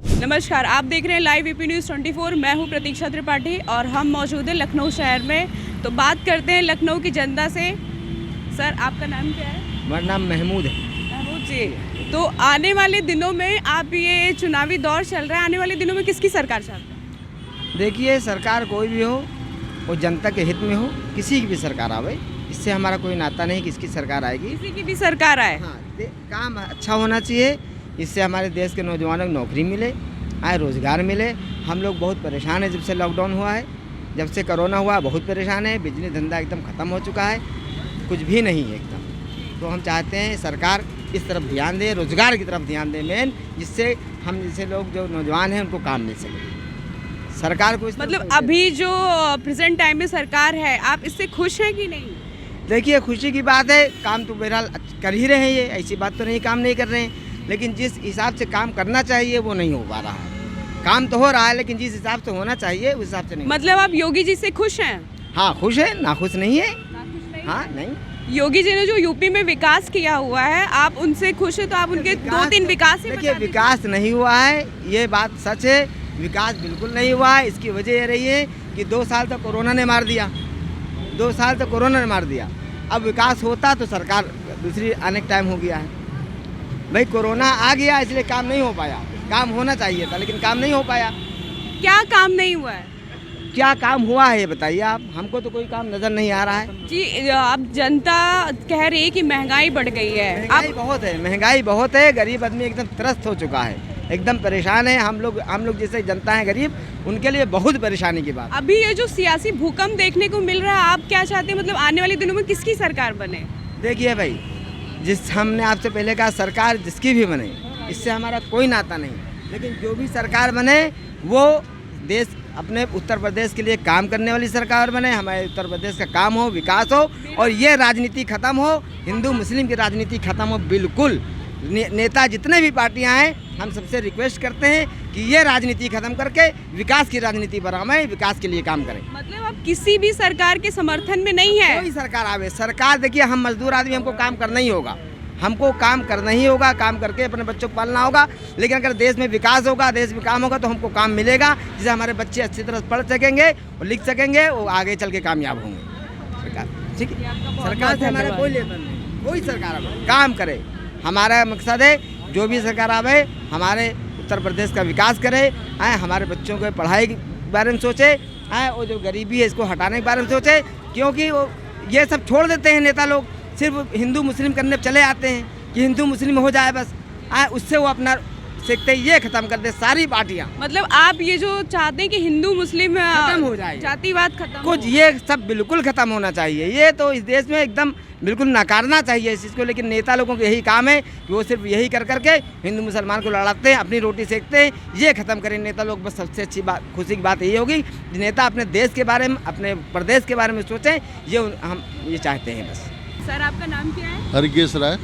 नमस्कार, आप देख रहे हैं लाइव वीपी न्यूज़ 24। मैं हूं प्रतीक्षा त्रिपाठी और हम मौजूद हैं लखनऊ शहर में। तो बात करते हैं लखनऊ की जनता से। सर, आपका नाम क्या है? मेरा नाम महमूद है। महमूद जी, तो आने वाले दिनों में आप ये चुनावी दौर चल रहा है, आने वाले दिनों में किसकी सरकार चाहते हैं? देखिए, सरकार कोई भी हो, वो जनता के हित में हो, किसी की भी सरकार आवे, इससे हमारा कोई नाता नहीं किसकी सरकार आएगी। किसी की भी सरकार आए। हाँ, काम अच्छा होना चाहिए, इससे हमारे देश के नौजवानों को नौकरी मिले, आए रोज़गार मिले। हम लोग बहुत परेशान हैं जब से लॉकडाउन हुआ है, जब से कोरोना हुआ बहुत परेशान है। बिजली धंधा एकदम ख़त्म हो चुका है, कुछ भी नहीं है एकदम। तो हम चाहते हैं सरकार इस तरफ ध्यान दे, रोज़गार की तरफ ध्यान दे मेन, जिससे हम जैसे लोग जो नौजवान हैं उनको काम मिल सके। सरकार को मतलब अभी जो प्रेजेंट टाइम में सरकार है, आप इससे खुश हैं कि नहीं? देखिए, खुशी की बात है, काम तो बहरहाल कर ही रहे हैं, ये ऐसी बात तो नहीं काम नहीं कर रहे हैं, लेकिन जिस हिसाब से काम करना चाहिए वो नहीं हो पा रहा है। काम तो हो रहा है लेकिन जिस हिसाब से होना चाहिए उस हिसाब से नहीं। मतलब आप योगी जी से खुश हैं? हाँ, खुश है, नाखुश नहीं है। हाँ, नहीं। योगी जी ने जो यूपी में विकास किया हुआ है, आप उनसे खुश है तो आप उनके दो तीन विकास ही देखिए, विकास नहीं हुआ है, ये बात सच है। विकास बिल्कुल नहीं हुआ है। इसकी वजह ये रही है कि 2 साल तक कोरोना ने मार दिया, 2 साल तक कोरोना ने मार दिया। अब विकास होता तो सरकार दूसरी आने का टाइम हो गया है। भाई, कोरोना आ गया इसलिए काम नहीं हो पाया, काम होना चाहिए था लेकिन काम नहीं हो पाया। क्या काम नहीं हुआ है? क्या काम हुआ है ये बताइए आप, हमको तो कोई काम नज़र नहीं आ रहा है जी। अब जनता कह रही है कि महंगाई बढ़ गई है। महंगाई बहुत है, महंगाई बहुत है। गरीब आदमी एकदम त्रस्त हो चुका है, एकदम परेशान है। हम लोग जैसे जनता है गरीब, उनके लिए बहुत परेशानी की बात। अभी ये जो सियासी भूकंप देखने को मिल रहा है, आप क्या चाहते हैं? मतलब आने वाले दिनों में किसकी सरकार बने? देखिए भाई, हमने आपसे पहले कहा, सरकार जिसकी भी बने इससे हमारा कोई नाता नहीं, लेकिन जो भी सरकार बने वो देश अपने उत्तर प्रदेश के लिए काम करने वाली सरकार बने। हमारे उत्तर प्रदेश का काम हो, विकास हो, और ये राजनीति ख़त्म हो, हिंदू मुस्लिम की राजनीति ख़त्म हो बिल्कुल। नेता जितने भी पार्टियां हैं, हम सबसे रिक्वेस्ट करते हैं कि ये राजनीति ख़त्म करके विकास की राजनीति बनाएं, विकास के लिए काम करें। मतलब आप किसी भी सरकार के समर्थन में नहीं है? कोई सरकार आवे, सरकार देखिए, हम मजदूर आदमी, हमको काम करना ही होगा, हमको काम करना ही होगा, काम करके अपने बच्चों को पालना होगा। लेकिन अगर देश में विकास होगा, देश में काम होगा तो हमको काम मिलेगा, जिससे हमारे बच्चे अच्छी तरह पढ़ सकेंगे और लिख सकेंगे, वो आगे चल के कामयाब होंगे। सरकार ठीक है, सरकार से हमारा कोई लेना नहीं, कोई सरकार आवे काम करे। हमारा मकसद है जो भी सरकार आवे हमारे उत्तर प्रदेश का विकास करे, हमारे बच्चों के पढ़ाई के बारे में सोचे, और जो गरीबी है इसको हटाने के बारे में सोचे। क्योंकि वो ये सब छोड़ देते हैं नेता लोग, सिर्फ हिंदू मुस्लिम करने चले आते हैं कि हिंदू मुस्लिम हो जाए बस, उससे वो अपना सीखते ये खत्म कर दे सारी पार्टियां। मतलब आप ये जो चाहते हैं कि हिंदू मुस्लिम खत्म हो जाए, जातिवाद खत्म कुछ ये सब बिल्कुल खत्म होना चाहिए। ये तो इस देश में एकदम बिल्कुल नकारना चाहिए इस चीज़ को, लेकिन नेता लोगों को यही काम है कि वो सिर्फ यही कर करके हिंदू मुसलमान को लड़ाते हैं, अपनी रोटी सेकते हैं। ये खत्म करें नेता लोग, बस सबसे अच्छी बात, खुशी की बात यही होगी कि नेता अपने देश के बारे में, अपने प्रदेश के बारे में सोचें, हम ये चाहते हैं बस। सर, आपका नाम क्या है? हरकेश राय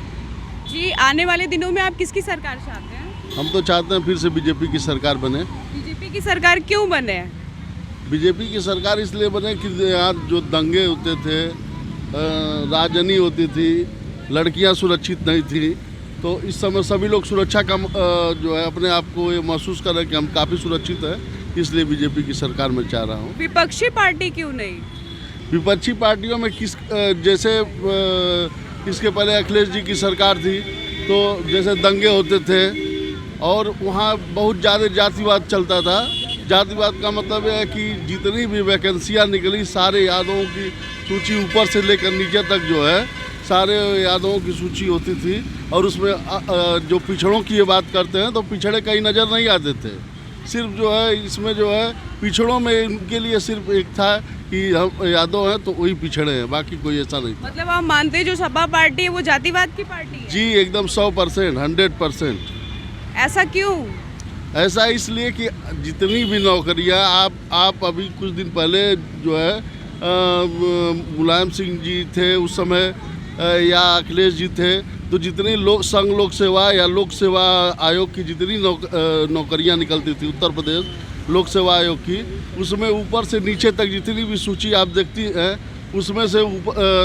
जी, आने वाले दिनों में आप किसकी सरकार चाहते हैं? हम तो चाहते हैं फिर से बीजेपी की सरकार बने। बीजेपी की सरकार क्यों बने? बीजेपी की सरकार इसलिए बने कि यहाँ जो दंगे होते थे, राजनी होती थी, लड़कियाँ सुरक्षित नहीं थी, तो इस समय सभी लोग सुरक्षा का जो है अपने आप को ये महसूस कर रहे हैं कि हम काफ़ी सुरक्षित हैं, इसलिए बीजेपी की सरकार में चाह रहा हूँ। विपक्षी पार्टी क्यों नहीं? विपक्षी पार्टियों में जैसे इसके पहले अखिलेश जी की सरकार थी, तो जैसे दंगे होते थे और वहाँ बहुत ज़्यादा जातिवाद चलता था। जातिवाद का मतलब है कि जितनी भी वैकेंसियाँ निकली, सारे यादवों की सूची ऊपर से लेकर नीचे तक जो है सारे यादवों की सूची होती थी, और उसमें जो पिछड़ों की ये बात करते हैं तो पिछड़े कहीं नज़र नहीं आते थे। सिर्फ जो है इसमें जो है पिछड़ों में इनके लिए सिर्फ एक था कि हम यादव हैं तो वही पिछड़े हैं, बाकी कोई ऐसा नहीं था। मतलब आप मानते हैं जो सपा पार्टी है वो जातिवाद की पार्टी है? जी, एकदम 100%, 100%। ऐसा क्यों? ऐसा इसलिए कि जितनी भी नौकरियां आप अभी कुछ दिन पहले जो है मुलायम सिंह जी थे उस समय, या अखिलेश जी थे, तो जितनी संघ लोक सेवा या लोक सेवा आयोग की जितनी नौकरियां निकलती थी उत्तर प्रदेश लोक सेवा आयोग की, उसमें ऊपर से नीचे तक जितनी भी सूची आप देखती हैं, उसमें से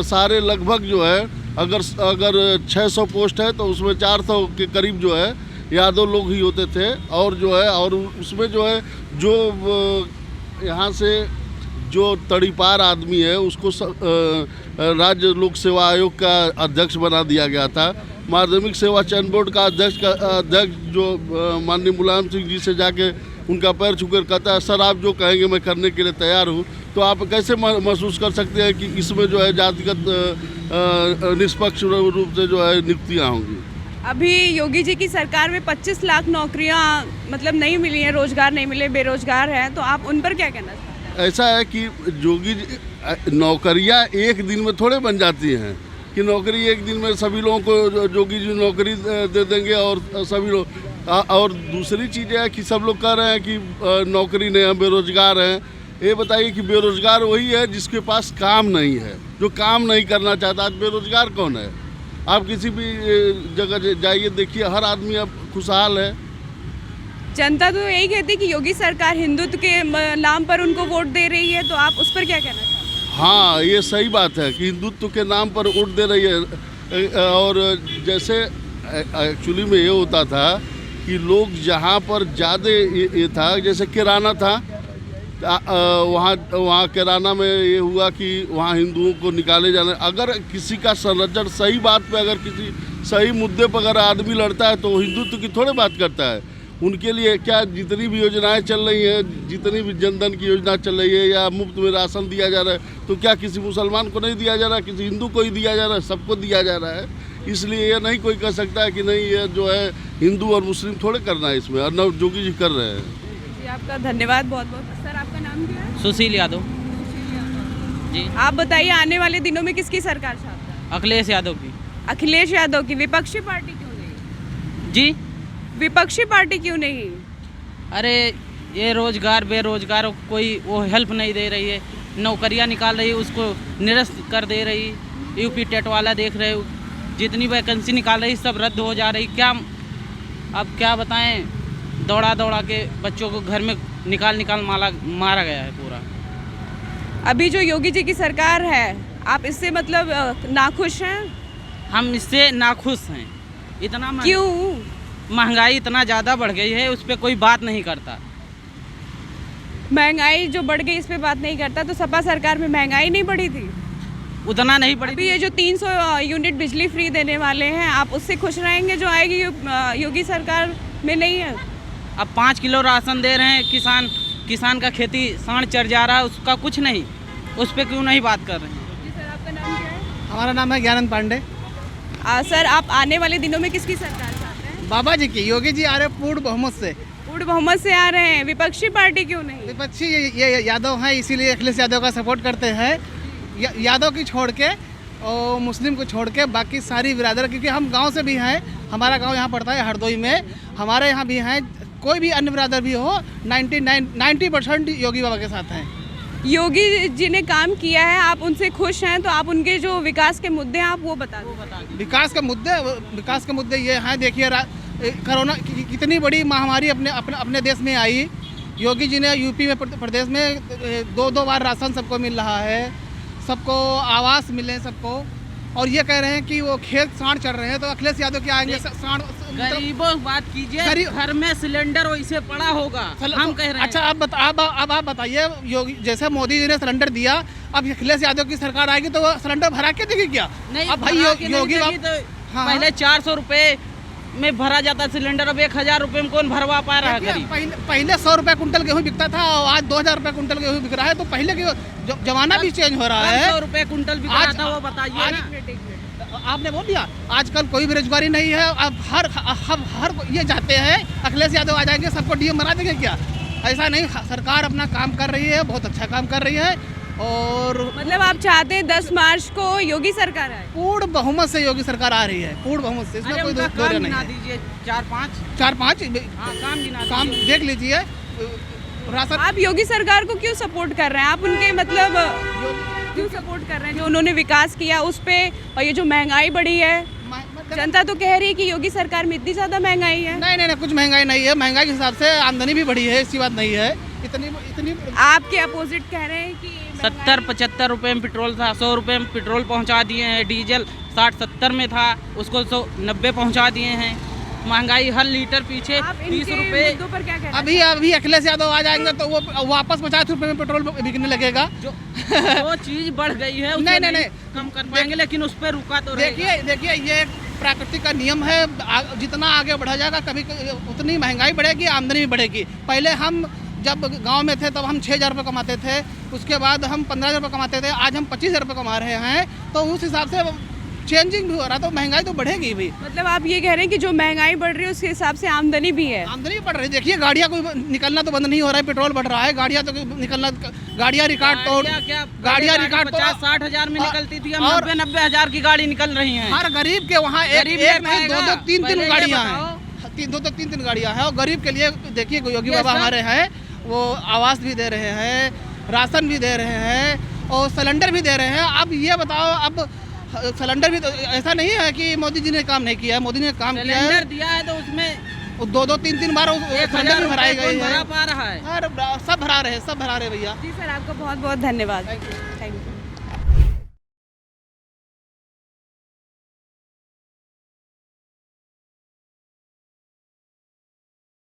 सारे लगभग जो है, अगर 600 पोस्ट है तो उसमें 400 के करीब जो है यादव लोग ही होते थे। और जो है और उसमें जो है जो यहाँ से जो तड़ीपार आदमी है उसको राज्य लोक सेवा आयोग का अध्यक्ष बना दिया गया था। माध्यमिक सेवा चयन बोर्ड का अध्यक्ष जो माननीय मुलायम सिंह जी से जाके उनका पैर छूकर कहता है सर आप जो कहेंगे मैं करने के लिए तैयार हूँ। तो आप कैसे महसूस कर सकते हैं कि इसमें जो है जातिगत निष्पक्ष रूप से जो है नियुक्तियाँ होंगी? अभी योगी जी की सरकार में 25 लाख नौकरियां मतलब नहीं मिली हैं, रोजगार नहीं मिले, बेरोजगार हैं, तो आप उन पर क्या कहना चाहते हैं? ऐसा है कि योगी नौकरियां एक दिन में थोड़े बन जाती हैं कि नौकरी एक दिन में सभी लोगों को योगी जी नौकरी दे देंगे और सभी लोग। और दूसरी चीज़ है कि सब लोग कह रहे हैं कि नौकरी नहीं है, बेरोजगार हैं। ये बताइए कि बेरोजगार वही है जिसके पास काम नहीं है, जो काम नहीं करना चाहता। आज बेरोजगार कौन है? आप किसी भी जगह जाइए देखिए, हर आदमी अब खुशहाल है। जनता तो यही कहती है कि योगी सरकार हिंदुत्व के नाम पर उनको वोट दे रही है, तो आप उस पर क्या कहना चाहते हैं? हाँ, ये सही बात है कि हिंदुत्व के नाम पर वोट दे रही है। और जैसे एक्चुअली में ये होता था कि लोग जहाँ पर ज़्यादा ये था, जैसे किराना था, वहाँ किराना में ये हुआ कि वहाँ हिंदुओं को निकाले जाना। अगर किसी का संरक्षण सही बात पे, अगर किसी सही मुद्दे पर अगर आदमी लड़ता है तो हिंदुत्व की थोड़ी बात करता है। उनके लिए क्या जितनी भी योजनाएं चल रही हैं, जितनी भी जनधन की योजना चल रही है या मुफ्त में राशन दिया जा रहा है, तो क्या किसी मुसलमान को नहीं दिया जा रहा है? किसी हिंदू को ही दिया जा रहा है? सबको दिया जा रहा है। इसलिए ये नहीं कोई कह सकता है कि नहीं ये जो है हिंदू और मुस्लिम थोड़े करना है इसमें, और नव योगी जी कर रहे हैं। जी आपका धन्यवाद बहुत बहुत। सर आपका नाम क्या है? सुशील यादव जी। आप बताइए आने वाले दिनों में किसकी सरकार चाहते हैं? अखिलेश यादव की। अखिलेश यादव की। विपक्षी पार्टी क्यों नहीं? जी, विपक्षी पार्टी क्यों नहीं? अरे ये रोजगार बेरोजगार कोई वो हेल्प नहीं दे रही है, नौकरियां निकाल रही है उसको निरस्त कर दे रही। यूपी टेट वाला देख रहे हो, जितनी वैकेंसी निकाल रही सब रद्द हो जा रही। क्या अब क्या बताएं, दौड़ा दौड़ा के बच्चों को घर में निकाल मारा गया है पूरा। अभी जो योगी जी की सरकार है, आप इससे मतलब नाखुश हैं? हम इससे नाखुश हैं। इतना क्यों? महंगाई इतना ज़्यादा बढ़ गई है, उस पर कोई बात नहीं करता। महंगाई जो बढ़ गई इस पे बात नहीं करता, तो सपा सरकार में महंगाई नहीं बढ़ी थी? उतना नहीं बढ़ी। अभी ये जो 300 यूनिट बिजली फ्री देने वाले हैं, आप उससे खुश रहेंगे जो आएगी योगी सरकार में नहीं है? अब 5 किलो राशन दे रहे हैं, किसान का खेती सांड चढ़ जा रहा है, उसका कुछ नहीं, उस पर क्यों नहीं बात कर रहे हैं? जी सर, आपका नाम क्या है? हमारा नाम है ज्ञानंद पांडे। सर आप आने वाले दिनों में किसकी सरकार चाहते हैं? बाबा जी की। योगी जी आ रहे पूर्ण बहुमत से। पूर्ण बहुमत से आ रहे हैं, विपक्षी पार्टी क्यों नहीं? विपक्षी ये यादव हैं, इसीलिए अखिलेश यादव का सपोर्ट करते हैं। यादव की छोड़ के और मुस्लिम को छोड़ के बाकी सारी बिरादर, क्योंकि हम गांव से भी हैं, हमारा गांव यहाँ पड़ता है हरदोई में, हमारे यहाँ भी हैं, कोई भी अन्य बिरादर भी हो 90% योगी बाबा के साथ हैं। योगी जी ने काम किया है, आप उनसे खुश हैं, तो आप उनके जो विकास के मुद्दे हैं आप वो बता दो। विकास के मुद्दे ये हैं, देखिए कोरोना कितनी बड़ी महामारी अपने देश में आई। योगी जी ने यूपी में प्रदेश में 2 बार राशन सबको मिल रहा है, सबको आवास मिले सबको, और ये कह रहे हैं कि वो खेत सांड चढ़ रहे हैं, तो अखिलेश यादव क्या आएंगे? सांड गरीबों की बात कीजिए, घर में सिलेंडर वैसे पड़ा होगा, हम कह रहे हैं। अच्छा अब आप बताइए, योगी जैसे मोदी जी ने सिलेंडर दिया, अब अखिलेश यादव की सरकार आएगी तो वो सिलेंडर भरा के देगी क्या? नहीं, अब भाई योगी हाँ, पहले 400 रुपए में भरा जाता सिलेंडर, अब 1000 रुपए में कौन भरवा पा रहा है? पहले 100 रुपए कुंटल गेहूँ बिकता था, और आज 2000 रुपए कुंटल गेहूँ बिक रहा है, तो पहले के जमाना भी चेंज हो रहा है। 100 रुपए कुंटल बिक रहा था, वो बताइए ना। आपने बोल दिया, आजकल कोई बेरोजगारी नहीं है। अब हर ये चाहते हैं अखिलेश यादव आ जाएंगे, सबको डीएम बना देंगे क्या? ऐसा नहीं, सरकार अपना काम कर रही है, बहुत अच्छा काम कर रही है। और मतलब आप चाहते हैं 10 मार्च को योगी सरकार आए? पूर्ण बहुमत से योगी सरकार आ रही है, पूर्ण बहुमत से, इसमें कोई दो नहीं है। दीजिए 4-5 काम देख लीजिए। राशन आप योगी सरकार को क्यों सपोर्ट कर रहे हैं? आप उनके मतलब क्यों सपोर्ट कर रहे हैं? जो उन्होंने विकास किया उस पे, और ये जो महंगाई बढ़ी है, जनता तो कह रही है कि योगी सरकार में इतनी ज्यादा महंगाई है। नहीं, कुछ महंगाई नहीं है। महंगाई के हिसाब से आमदनी भी बढ़ी है, ऐसी बात नहीं है। इतनी आपके अपोजिट कह रहे हैं कि 70-75 रुपए में पेट्रोल था, 100 रुपए में पेट्रोल पहुंचा दिए हैं। डीजल 60-70 में था, उसको 90 पहुंचा दिए हैं। महंगाई हर लीटर पीछे आप 30 इनके रुपए। मुद्दों पर क्या कहना अभी अखिलेश यादव आ जाएंगे तो वो वापस 50 रुपए में पेट्रोल बिकने लगेगा। जो चीज बढ़ गई है उसे नहीं। कम कर पाएंगे, लेकिन उस पर रुका तो रहेगा। देखिए ये एक प्राकृतिक का नियम है। जितना आगे बढ़ा जाएगा कभी उतनी महंगाई बढ़ेगी, आमदनी भी बढ़ेगी। पहले हम जब गांव में थे तब हम 6,000 रुपये कमाते थे, उसके बाद हम 15,000 रुपये कमाते थे, आज हम 25,000 रुपये कमा रहे हैं। तो उस हिसाब से चेंजिंग भी हो रहा है, तो महंगाई तो बढ़ेगी भी। मतलब आप ये कह रहे हैं कि जो महंगाई बढ़ रही है उसके हिसाब से आमदनी भी है। आमदनी बढ़ रही है। देखिए गाड़ियाँ कोई निकलना तो बंद नहीं हो रहा है, पेट्रोल बढ़ रहा है, गाड़ियाँ तो निकलना, गाड़ियाँ रिकॉर्ड तोड़, गाड़ियाँ रिकॉर्ड तोड़ 50-60 हजार में निकलती थी, अब और 90 हजार की गाड़ी निकल रही हैं। हर गरीब के वहाँ एक गरीब नहीं नहीं 2-2 3-3 पहले ये गाड़ियाँ बताओ। हैं, 2-3 गाड़ियाँ हैं। और गरीब के लिए देखिए योगी बाबा हमारे हैं, वो आवास भी दे रहे हैं, राशन भी दे रहे हैं और सिलेंडर भी दे रहे हैं। अब ये बताओ, अब सिलेंडर भी तो ऐसा नहीं है कि मोदी जी ने काम नहीं किया है, मोदी ने काम किया है। सिलेंडर दिया है तो उसमें 2-3 बार सिलेंडर भी भराई गई भरा है। पा रहा है। सब भरा रहे भैया। जी सर, आपका बहुत बहुत धन्यवाद। Thank you.